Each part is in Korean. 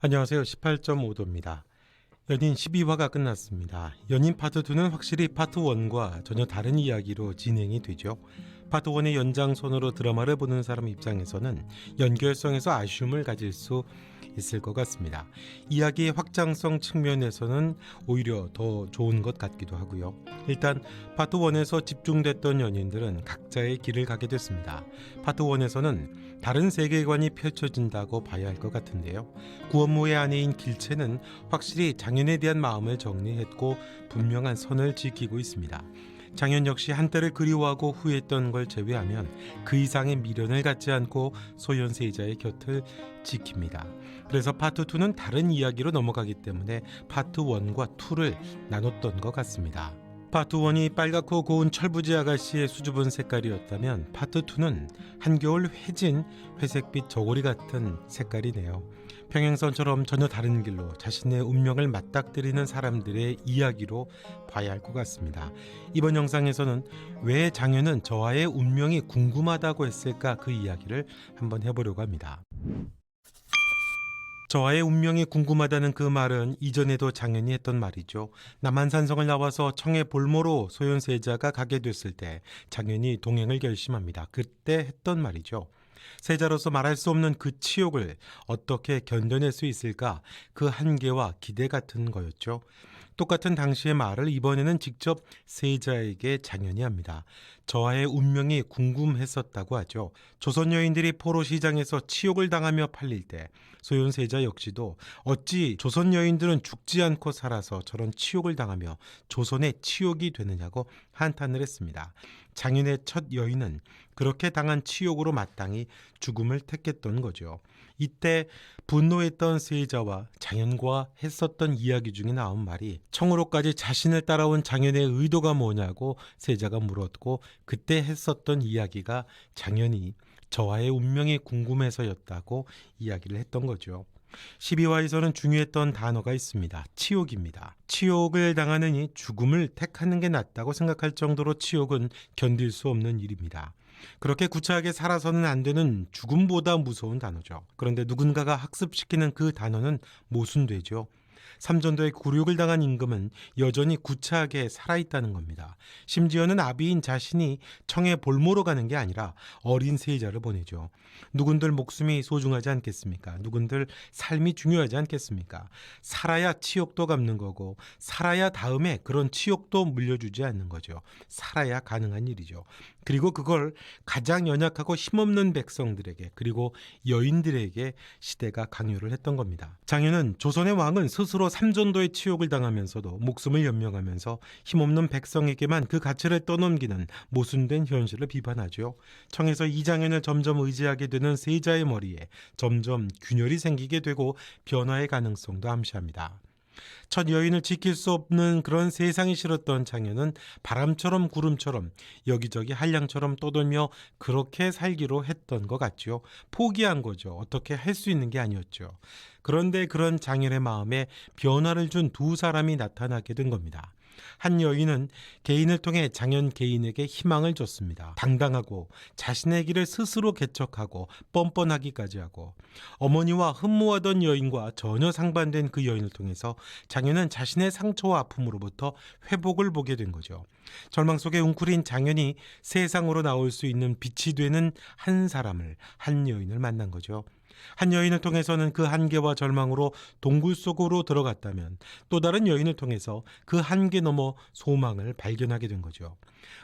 안녕하세요. 18.5도입니다. 연인 12화가 끝났습니다. 연인 파트 2는 확실히 파트 1과 전혀 다른 이야기로 진행이 되죠. 파트 1의 연장선으로 드라마를 보는 사람 입장에서는 연결성에서 아쉬움을 가질 수 있을 것 같습니다. 이야기의 확장성 측면에서는 오히려 더 좋은 것 같기도 하고요. 일단 파트 1에서 집중됐던 연인들은 각자의 길을 가게 됐습니다. 파트 1에서는 다른 세계관이 펼쳐진다고 봐야 할 것 같은데요. 구원모의 아내인 길채는 확실히 장현에 대한 마음을 정리했고 분명한 선을 지키고 있습니다. 장현 역시 한때를 그리워하고 후회했던 걸 제외하면 그 이상의 미련을 갖지 않고 소현세이자의 곁을 지킵니다. 그래서 파트 2는 다른 이야기로 넘어가기 때문에 파트 1과 2를 나눴던 것 같습니다. 파트 1이 빨갛고 고운 철부지 아가씨의 수줍은 색깔이었다면 파트 2는 한겨울 회진 회색빛 저고리 같은 색깔이네요. 평행선처럼 전혀 다른 길로 자신의 운명을 맞닥뜨리는 사람들의 이야기로 봐야 할 것 같습니다. 이번 영상에서는 왜 장현은 저와의 운명이 궁금하다고 했을까 그 이야기를 한번 해보려고 합니다. 저와의 운명이 궁금하다는 그 말은 이전에도 장현이 했던 말이죠. 남한산성을 나와서 청해 볼모로 소현세자가 가게 됐을 때 장현이 동행을 결심합니다. 그때 했던 말이죠. 세자로서 말할 수 없는 그 치욕을 어떻게 견뎌낼 수 있을까? 그 한계와 기대 같은 거였죠. 똑같은 당시의 말을 이번에는 직접 세자에게 장현이 합니다. 저와의 운명이 궁금했었다고 하죠. 조선 여인들이 포로 시장에서 치욕을 당하며 팔릴 때 소현세자 역시도 어찌 조선 여인들은 죽지 않고 살아서 저런 치욕을 당하며 조선의 치욕이 되느냐고 한탄을 했습니다. 장현의 첫 여인은 그렇게 당한 치욕으로 마땅히 죽음을 택했던 거죠. 이때 분노했던 세자와 장현과 했었던 이야기 중에 나온 말이 청으로까지 자신을 따라온 장현의 의도가 뭐냐고 세자가 물었고 그때 했었던 이야기가 장현이 저와의 운명이 궁금해서였다고 이야기를 했던 거죠. 12화에서는 중요했던 단어가 있습니다. 치욕입니다. 치욕을 당하느니 죽음을 택하는 게 낫다고 생각할 정도로 치욕은 견딜 수 없는 일입니다. 그렇게 구차하게 살아서는 안 되는 죽음보다 무서운 단어죠. 그런데 누군가가 학습시키는 그 단어는 모순되죠. 삼전도에 굴욕을 당한 임금은 여전히 구차하게 살아있다는 겁니다. 심지어는 아비인 자신이 청에 볼모로 가는 게 아니라 어린 세자를 보내죠. 누군들 목숨이 소중하지 않겠습니까? 누군들 삶이 중요하지 않겠습니까? 살아야 치욕도 갚는 거고 살아야 다음에 그런 치욕도 물려주지 않는 거죠. 살아야 가능한 일이죠. 그리고 그걸 가장 연약하고 힘없는 백성들에게 그리고 여인들에게 시대가 강요를 했던 겁니다. 장현은 조선의 왕은 스스로 삼전도의 치욕을 당하면서도 목숨을 연명하면서 힘없는 백성에게만 그 가치를 떠넘기는 모순된 현실을 비판하죠. 청에서 이 장현을 점점 의지하게 되는 세자의 머리에 점점 균열이 생기게 되고 변화의 가능성도 암시합니다. 첫 여인을 지킬 수 없는 그런 세상이 싫었던 장현은 바람처럼 구름처럼 여기저기 한량처럼 떠돌며 그렇게 살기로 했던 것 같죠. 포기한 거죠. 어떻게 할 수 있는 게 아니었죠. 그런데 그런 장현의 마음에 변화를 준 두 사람이 나타나게 된 겁니다. 한 여인은 개인을 통해 장현 개인에게 희망을 줬습니다. 당당하고 자신의 길을 스스로 개척하고 뻔뻔하기까지 하고 어머니와 흠모하던 여인과 전혀 상반된 그 여인을 통해서 장현은 자신의 상처와 아픔으로부터 회복을 보게 된 거죠. 절망 속에 웅크린 장현이 세상으로 나올 수 있는 빛이 되는 한 사람을, 한 여인을 만난 거죠. 한 여인을 통해서는 그 한계와 절망으로 동굴 속으로 들어갔다면 또 다른 여인을 통해서 그 한계 넘어 소망을 발견하게 된 거죠.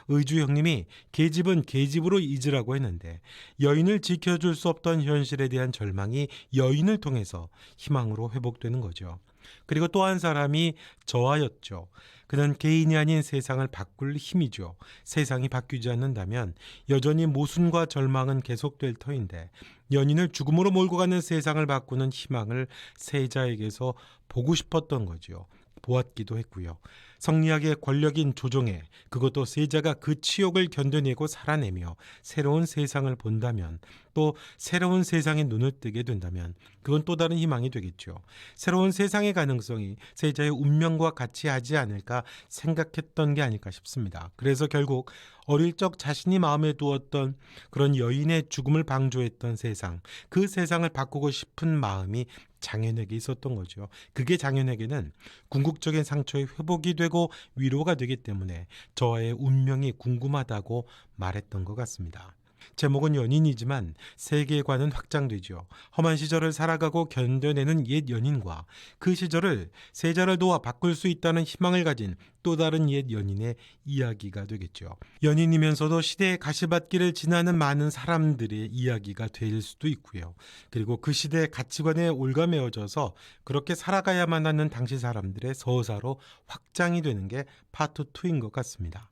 의주 형님이 계집은 계집으로 잊으라고 했는데 여인을 지켜줄 수 없던 현실에 대한 절망이 여인을 통해서 희망으로 회복되는 거죠. 그리고 또 한 사람이 저하였죠. 그는 개인이 아닌 세상을 바꿀 힘이죠. 세상이 바뀌지 않는다면 여전히 모순과 절망은 계속될 터인데 연인을 죽음으로 몰고 가는 세상을 바꾸는 희망을 세자에게서 보고 싶었던 거죠. 보았기도 했고요. 성리학의 권력인 조종에 그것도 세자가 그 치욕을 견뎌내고 살아내며 새로운 세상을 본다면, 또 새로운 세상에 눈을 뜨게 된다면 그건 또 다른 희망이 되겠죠. 새로운 세상의 가능성이 세자의 운명과 같이 하지 않을까 생각했던 게 아닐까 싶습니다. 그래서 결국 어릴 적 자신이 마음에 두었던 그런 여인의 죽음을 방조했던 세상, 그 세상을 바꾸고 싶은 마음이 장현에게 있었던 거죠. 그게 장현에게는 궁극적인 상처의 회복이 되고 위로가 되기 때문에 저와의 운명이 궁금하다고 말했던 것 같습니다. 제목은 연인이지만 세계관은 확장되죠. 험한 시절을 살아가고 견뎌내는 옛 연인과 그 시절을 세자를 도와 바꿀 수 있다는 희망을 가진 또 다른 옛 연인의 이야기가 되겠죠. 연인이면서도 시대의 가시밭길을 지나는 많은 사람들의 이야기가 될 수도 있고요. 그리고 그 시대의 가치관에 올가매어져서 그렇게 살아가야만 하는 당시 사람들의 서사로 확장이 되는 게 파트 2인 것 같습니다.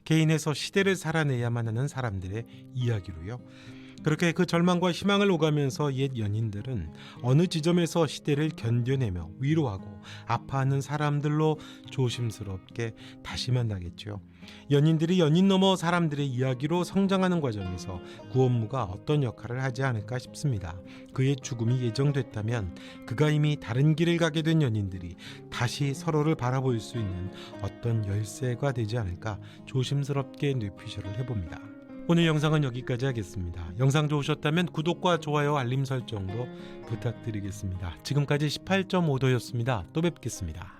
개인에서 시대를 살아내야만 하는 사람들의 이야기로요. 그렇게 그 절망과 희망을 오가면서 옛 연인들은 어느 지점에서 시대를 견뎌내며 위로하고 아파하는 사람들로 조심스럽게 다시 만나겠죠. 연인들이 연인 넘어 사람들의 이야기로 성장하는 과정에서 구원무가 어떤 역할을 하지 않을까 싶습니다. 그의 죽음이 예정됐다면 그가 이미 다른 길을 가게 된 연인들이 다시 서로를 바라볼 수 있는 어떤 열쇠가 되지 않을까 조심스럽게 뇌피셜을 해봅니다. 오늘 영상은 여기까지 하겠습니다. 영상 좋으셨다면 구독과 좋아요, 알림 설정도 부탁드리겠습니다. 지금까지 18.5도였습니다. 또 뵙겠습니다.